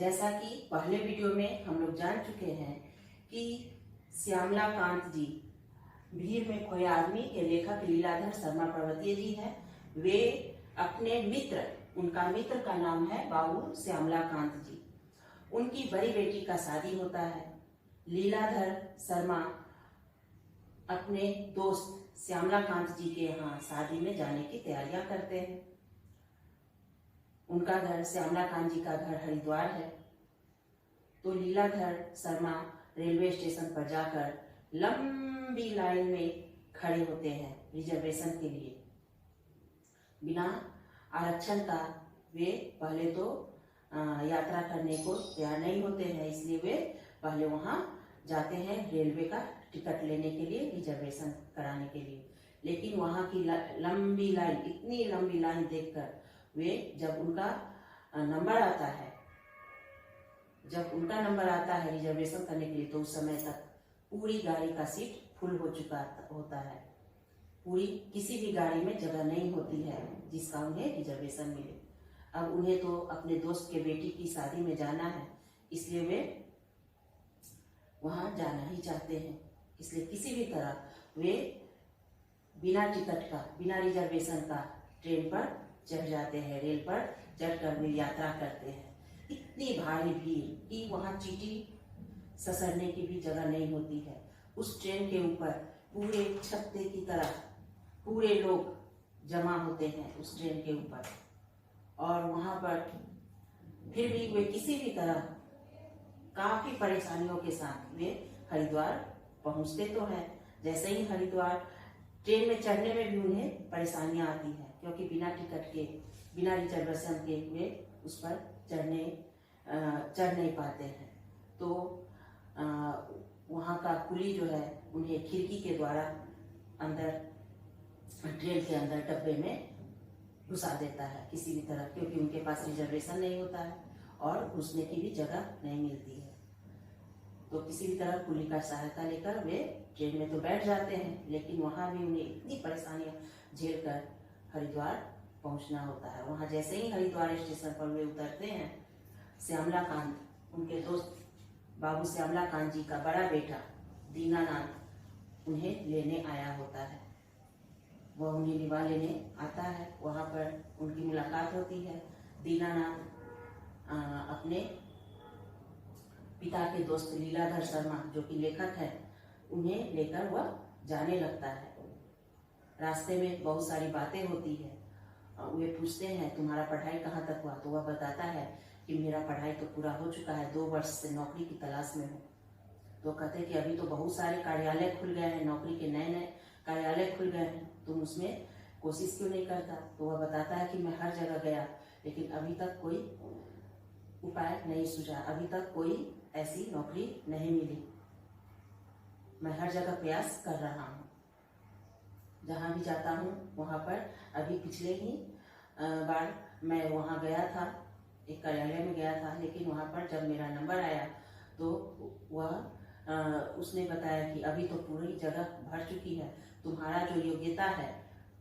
जैसा कि पहले वीडियो में हम लोग जान चुके हैं कि श्यामला कांत जी भीड़ में खोए आदमी के लेखक लीलाधर शर्मा पर्वतीय जी हैं। वे अपने मित्र, उनका मित्र का नाम है बाबू श्यामला कांत जी। उनकी बड़ी बेटी का शादी होता है। लीलाधर शर्मा अपने दोस्त श्यामला कांत जी के यहाँ शादी में जाने की तैयारियां करते हैं। उनका घर, श्यामला कांत जी का घर हरिद्वार है। तो लीलाधर शर्मा रेलवे स्टेशन पर जाकर लंबी लाइन में खड़े होते हैं रिजर्वेशन के लिए। बिना आरक्षण का वे पहले तो यात्रा करने को तैयार नहीं होते हैं, इसलिए वे पहले वहां जाते हैं रेलवे का टिकट लेने के लिए, रिजर्वेशन कराने के लिए। लेकिन वहां की लंबी लाइन, इतनी लंबी लाइन देखकर वे जब उनका नंबर आता है रिजर्वेशन करने के लिए, तो उस समय तक पूरी गाड़ी का सीट फुल हो चुका होता है। पूरी किसी भी गाड़ी में जगह नहीं होती है जिसका उन्हें रिजर्वेशन मिले। अब उन्हें तो अपने दोस्त के बेटी की शादी में जाना है, इसलिए वे वहां जाना ही चाहते हैं। इसलिए किसी भी तरह वे बिना टिकट का, बिना रिजर्वेशन का ट्रेन पर चढ़ जाते हैं। रेल पर चढ़कर वे यात्रा करते हैं। इतनी भारी भीड़ कि वहां चींटी ससरने की भी जगह नहीं होती है। उस ट्रेन के ऊपर पूरे छत्ते की तरह पूरे लोग जमा होते हैं उस ट्रेन के ऊपर। और वहां पर फिर भी वे किसी भी तरह काफी परेशानियों के साथ वे हरिद्वार पहुंचते तो हैं। जैसे ही हरिद्वार, ट्रेन में चढ़ने में भी उन्हें परेशानियां आती हैं, क्योंकि बिना टिकट के, बिना रिजर्वेशन के वे उस पर चढ़ नहीं पाते हैं। तो वहाँ का कुली जो है उन्हें खिड़की के द्वारा अंदर, ट्रेन के अंदर डब्बे में घुसा देता है किसी भी तरह, क्योंकि उनके पास रिजर्वेशन नहीं होता है और घुसने की भी जगह नहीं मिलती है। तो किसी भी तरह कुली का सहायता लेकर वे ट्रेन में तो बैठ जाते हैं, लेकिन वहाँ भी उन्हें इतनी परेशानियां झेल कर हरिद्वार पहुंचना होता है। वहाँ जैसे ही हरिद्वार स्टेशन पर वे उतरते हैं, श्यामला कांत, उनके दोस्त बाबू श्यामला कांत जी का बड़ा बेटा दीनानाथ उन्हें लेने आया होता है। वह उन्हें निभा लेने आता है। वहाँ पर उनकी मुलाकात होती है। दीनानाथ अपने पिता के दोस्त लीलाधर शर्मा, जो कि लेखक है, उन्हें लेकर वह जाने लगता है। रास्ते में बहुत सारी बातें होती है। वे पूछते हैं, तुम्हारा पढ़ाई कहाँ तक हुआ? तो वह बताता है कि मेरा पढ़ाई तो पूरा हो चुका है, 2 वर्ष से नौकरी की तलाश में हूँ। तो कहते हैं कि अभी तो बहुत सारे कार्यालय खुल गए हैं, नौकरी के नए नए कार्यालय खुल गए हैं, तुम उसमें कोशिश क्यों नहीं करता? तो वह बताता है कि मैं हर जगह गया, लेकिन अभी तक कोई उपाय नहीं सूझा, अभी तक कोई ऐसी नौकरी नहीं मिली। मैं हर जगह प्रयास कर रहा हूँ, जहाँ भी जाता हूँ वहाँ पर। अभी पिछले ही बार मैं वहाँ गया था, एक कार्यालय में गया था, लेकिन वहाँ पर जब मेरा नंबर आया तो उसने बताया कि अभी तो पूरी जगह भर चुकी है, तुम्हारा जो योग्यता है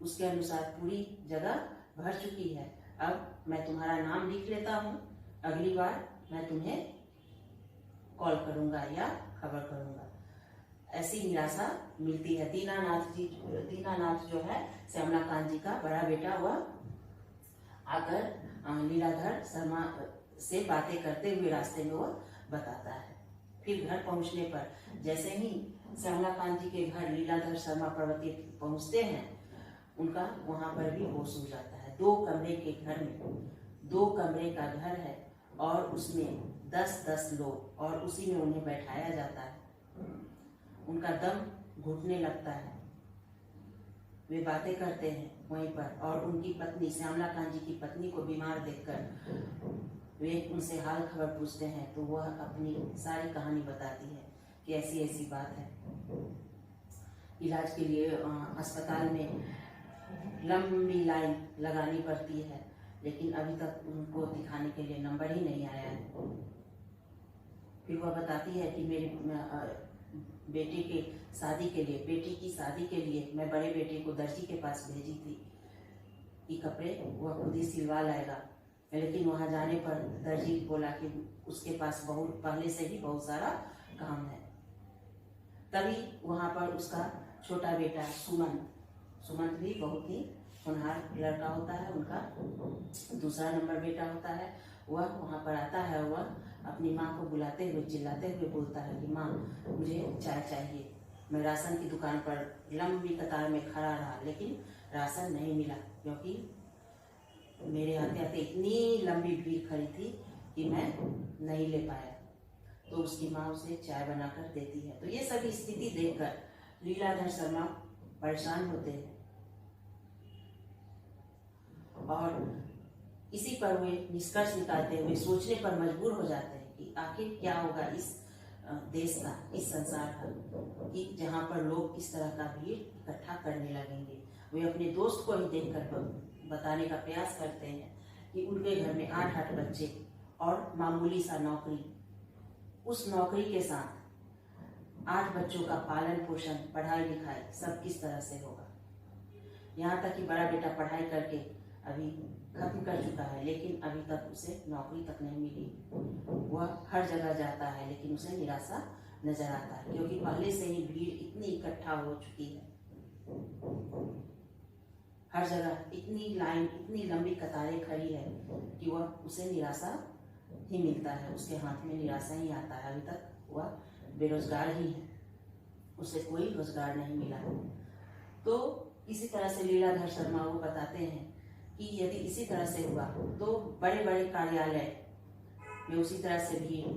उसके अनुसार पूरी जगह भर चुकी है। अब मैं तुम्हारा नाम लिख लेता हूँ, अगली बार मैं तुम्हें कॉल करूँगा या खबर करूँगा। ऐसी निराशा मिलती है। दीनानाथ जो है श्यामला कांत जी का बड़ा बेटा, वह आकर लीलाधर शर्मा से बातें करते हुए रास्ते में वह बताता है। फिर घर पहुंचने पर जैसे ही श्यामला कांत जी के घर लीलाधर शर्मा पर्वतीय पहुंचते हैं, उनका वहां पर भी होश उड़ जाता है। 2 कमरे के घर में, 2 कमरे का घर है और उसमें 10-10 लोग, और उसी में उन्हें बैठाया जाता है। उनका दम घुटने लगता है। वे बातें करते हैं वहीं पर, और उनकी पत्नी, श्यामला कांत जी की पत्नी को बीमार देखकर वे उनसे हाल खबर पूछते हैं। तो वह अपनी सारी कहानी बताती है कि ऐसी ऐसी बात है। इलाज के लिए अस्पताल में लंबी लाइन लगानी पड़ती है, लेकिन अभी तक उनको दिखाने के लिए नंबर ही नहीं आया है। फिर वह बताती है कि मेरे बेटे के शादी के लिए, बेटी की शादी के लिए मैं बड़े बेटे को दर्जी के पास भेजी थी कि कपड़े वह खुद ही सिलवा लाएगा। लेकिन वहाँ जाने पर दर्जी बोला कि उसके पास बहुत पहले से ही बहुत सारा काम है। तभी वहाँ पर उसका छोटा बेटा सुमंत भी बहुत ही होनहार लड़का होता है, उनका दूसरा नंबर बेटा होता है। वह वहाँ पर आता है, वह अपनी माँ को बुलाते हुए चिल्लाते हुए बोलता है कि माँ मुझे चाय चाहिए। मैं राशन की दुकान पर लंबी कतार में खड़ा रहा, लेकिन राशन नहीं मिला, क्योंकि मेरे आते आते इतनी लंबी भीड़ खड़ी थी कि मैं नहीं ले पाया। तो उसकी माँ उसे चाय बनाकर देती है। तो ये सभी स्थिति देखकर लीलाधर शर्मा परेशान होते हैं और इसी पर वे निष्कर्ष निकालते हुए सोचने पर मजबूर हो जाते हैं कि आखिर क्या होगा इस देश का, इस संसार का, कि जहाँ पर लोग इस तरह का भीड़ इकट्ठा करने लगेंगे। वे अपने दोस्त को ही देखकर बताने का प्रयास करते हैं कि उनके घर में 8 बच्चे और मामूली सा नौकरी, उस नौकरी के साथ 8 बच्चों का पालन पोषण, पढ़ाई लिखाई सब किस तरह से होगा। यहाँ तक कि बड़ा बेटा पढ़ाई करके अभी खत्म कर चुका है, लेकिन अभी तक उसे नौकरी तक नहीं मिली। वह हर जगह जाता है, लेकिन उसे निराशा नजर आता है, क्योंकि पहले से ही भीड़ इतनी इकट्ठा हो चुकी है। हर जगह इतनी लाइन, इतनी लंबी कतारें खड़ी है कि वह उसे निराशा ही मिलता है, उसके हाथ में निराशा ही आता है। अभी तक वह बेरोजगार ही है, उसे कोई रोजगार नहीं मिला। तो इसी तरह से लीलाधर शर्मा वो बताते हैं कि यदि इसी तरह से हुआ तो बड़े बड़े कार्यालय में उसी तरह से भीड़,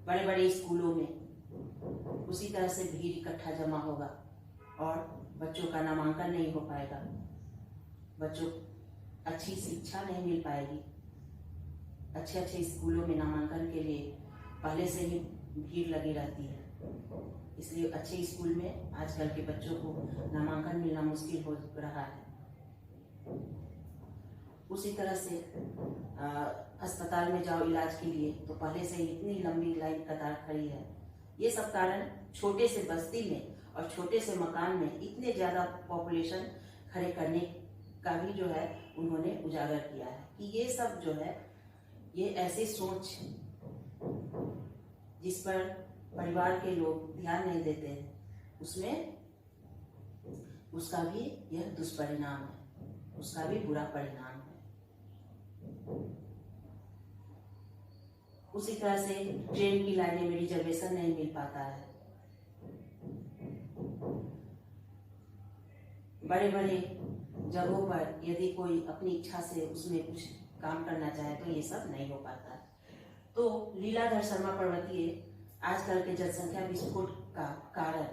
बड़े बड़े स्कूलों में उसी तरह से भीड़ इकट्ठा जमा होगा और बच्चों का नामांकन नहीं हो पाएगा, बच्चों अच्छी शिक्षा नहीं मिल पाएगी। अच्छे अच्छे स्कूलों में नामांकन के लिए पहले से ही भीड़ लगी रहती है, इसलिए अच्छे स्कूल में आजकल के बच्चों को नामांकन मिलना मुश्किल हो रहा है। उसी तरह से अस्पताल में जाओ इलाज के लिए तो पहले से ही इतनी लंबी लाइन कतार खड़ी है। ये सब कारण छोटे से बस्ती में और छोटे से मकान में इतने ज़्यादा पॉपुलेशन खड़े करने का भी जो है उन्होंने उजागर किया है कि ये सब जो है ये ऐसी सोच जिस पर परिवार के लोग ध्यान नहीं देते हैं, उसमें उसका भी यह दुष्परिणाम है, उसका भी बुरा परिणाम है। उसी तरह से ट्रेन की लाइनें में रिजर्वेशन नहीं मिल पाता है। बड़े बड़े जगहों पर यदि कोई अपनी इच्छा से उसमें कुछ काम करना चाहे तो ये सब नहीं हो पाता है। तो लीलाधर शर्मा पर्वतीय आजकल के जनसंख्या विस्फोट का कारण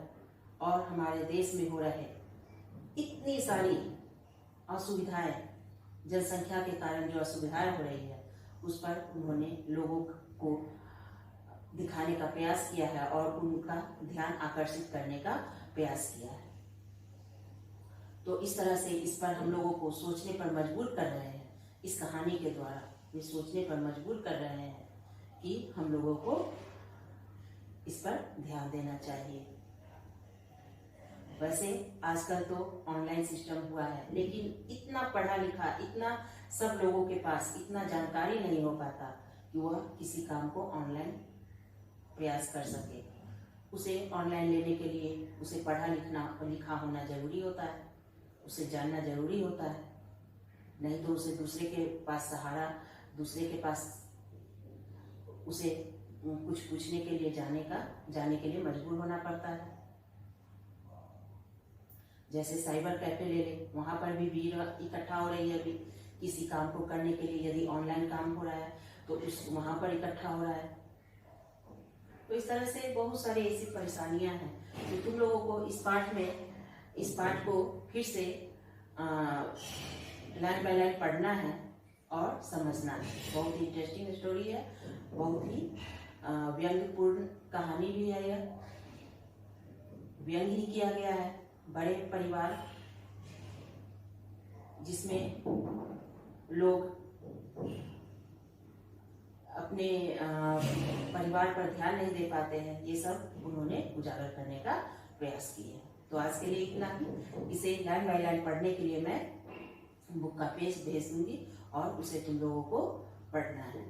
और हमारे देश में हो रहे इतनी सारी असुविधाएं, जनसंख्या के कारण जो असुविधाएं हो रही है उस पर उन्होंने लोगों को दिखाने का प्रयास किया है और उनका ध्यान आकर्षित करने का प्रयास किया है। तो इस तरह से इस पर हम लोगों को सोचने पर मजबूर कर रहे हैं। इस कहानी के द्वारा ये सोचने पर मजबूर कर रहे हैं कि हम लोगों को इस पर ध्यान देना चाहिए। वैसे आजकल तो ऑनलाइन सिस्टम हुआ है, लेकिन इतना पढ़ा लिखा, इतना सब लोगों के पास इतना जानकारी नहीं हो पाता कि वह किसी काम को ऑनलाइन प्रयास कर सके। उसे ऑनलाइन लेने के लिए उसे पढ़ा लिखा होना जरूरी होता है, उसे जानना जरूरी होता है, नहीं तो उसे दूसरे के पास सहारा, दूसरे के पास उसे कुछ पूछने के लिए जाने के लिए मजबूर होना पड़ता है। जैसे साइबर कैफे ले ले, वहां पर भी भीड़ इकट्ठा हो रही है। अभी किसी काम को करने के लिए यदि ऑनलाइन काम हो रहा है तो वहां पर इकट्ठा हो रहा है। तो इस तरह से बहुत सारी ऐसी परेशानियां हैं तो तुम लोगों को इस पाठ को फिर से लाइन बाय लाइन पढ़ना है और समझना है। बहुत ही इंटरेस्टिंग स्टोरी है, बहुत ही व्यंग्यपूर्ण कहानी भी है। यह व्यंग ही किया गया है। बड़े परिवार जिसमें लोग अपने परिवार पर ध्यान नहीं दे पाते हैं, ये सब उन्होंने उजागर करने का प्रयास किया है। तो आज के लिए इतना ही। इसे लाइन बाय लाइन पढ़ने के लिए मैं बुक का पेज भेज दूंगी और उसे तुम लोगों को पढ़ना है।